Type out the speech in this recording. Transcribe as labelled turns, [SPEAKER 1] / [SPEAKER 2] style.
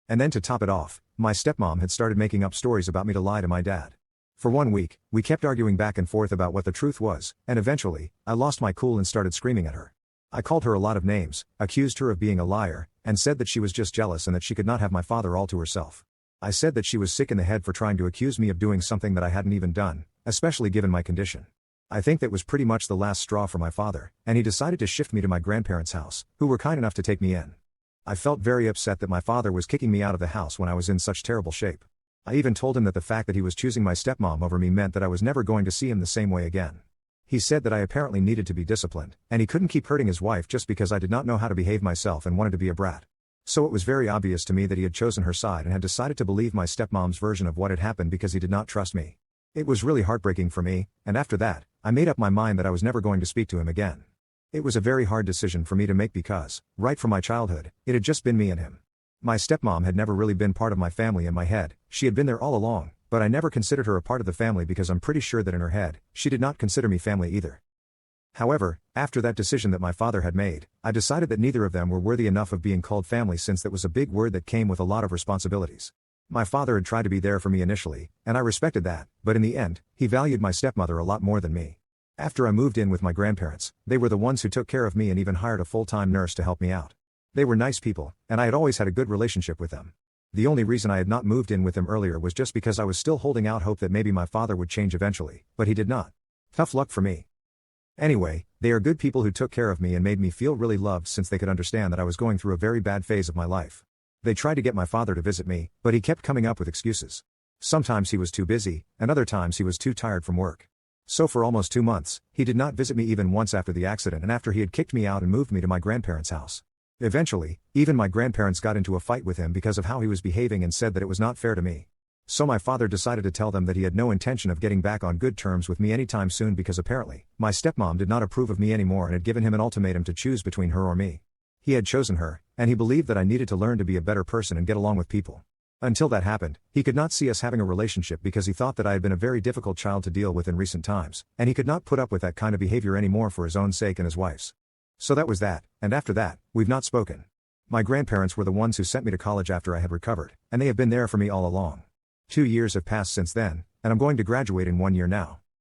[SPEAKER 1] And then to top it off, my stepmom had started making up stories about me to lie to my dad. For 1 week, we kept arguing back and forth about what the truth was, and eventually, I lost my cool and started screaming at her. I called her a lot of names, accused her of being a liar, and said that she was just jealous and that she could not have my father all to herself. I said that she was sick in the head for trying to accuse me of doing something that I hadn't even done, especially given my condition. I think that was pretty much the last straw for my father, and he decided to shift me to my grandparents' house, who were kind enough to take me in. I felt very upset that my father was kicking me out of the house when I was in such terrible shape. I even told him that the fact that he was choosing my stepmom over me meant that I was never going to see him the same way again. He said that I apparently needed to be disciplined, and he couldn't keep hurting his wife just because I did not know how to behave myself and wanted to be a brat. So it was very obvious to me that he had chosen her side and had decided to believe my stepmom's version of what had happened because he did not trust me. It was really heartbreaking for me, and after that, I made up my mind that I was never going to speak to him again. It was a very hard decision for me to make because, right from my childhood, it had just been me and him. My stepmom had never really been part of my family in my head, she had been there all along, but I never considered her a part of the family because I'm pretty sure that in her head, she did not consider me family either. However, after that decision that my father had made, I decided that neither of them were worthy enough of being called family since that was a big word that came with a lot of responsibilities. My father had tried to be there for me initially, and I respected that, but in the end, he valued my stepmother a lot more than me. After I moved in with my grandparents, they were the ones who took care of me and even hired a full-time nurse to help me out. They were nice people, and I had always had a good relationship with them. The only reason I had not moved in with them earlier was just because I was still holding out hope that maybe my father would change eventually, but he did not. Tough luck for me. Anyway, they are good people who took care of me and made me feel really loved since they could understand that I was going through a very bad phase of my life. They tried to get my father to visit me, but he kept coming up with excuses. Sometimes he was too busy, and other times he was too tired from work. So for almost 2 months, he did not visit me even once after the accident and after he had kicked me out and moved me to my grandparents' house. Eventually, even my grandparents got into a fight with him because of how he was behaving and said that it was not fair to me. So my father decided to tell them that he had no intention of getting back on good terms with me anytime soon because apparently, my stepmom did not approve of me anymore and had given him an ultimatum to choose between her or me. He had chosen her, and he believed that I needed to learn to be a better person and get along with people. Until that happened, he could not see us having a relationship because he thought that I had been a very difficult child to deal with in recent times, and he could not put up with that kind of behavior anymore for his own sake and his wife's. So that was that, and after that, we've not spoken. My grandparents were the ones who sent me to college after I had recovered, and they have been there for me all along. 2 years have passed since then, and I'm going to graduate in 1 year now.